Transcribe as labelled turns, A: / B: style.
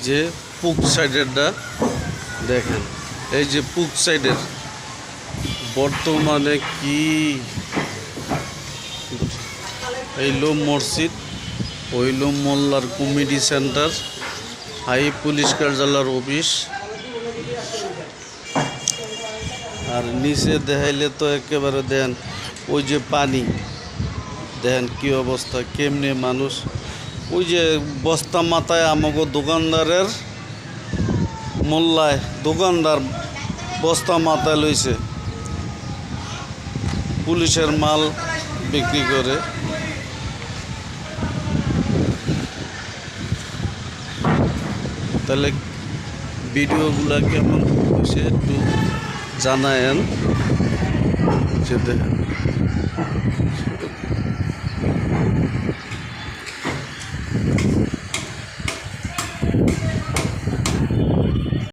A: যে পুক সাইডেরটা দেখেন, এই যে পুক সাইডের বর্তমানে কি এইলো মসজিদ, হইলো মোল্লার কমিটি সেন্টার, হাই পুলিশ কার্যালয়ের অফিস। আর নিচে দেখাইলে তো একেবারে দেন ওই যে পানি, দেখেন কি অবস্থা, কেমনে মানুষ। ওই যে বস্তা মাথায় আমাকে দোকানদারের মোল্লায় দোকানদার বস্তা মাথায় লইছে, পুলিশের মাল বিক্রি করে। তাহলে ভিডিওগুলা কেমন হয়েছে একটু জানায়েন যে দেখেন।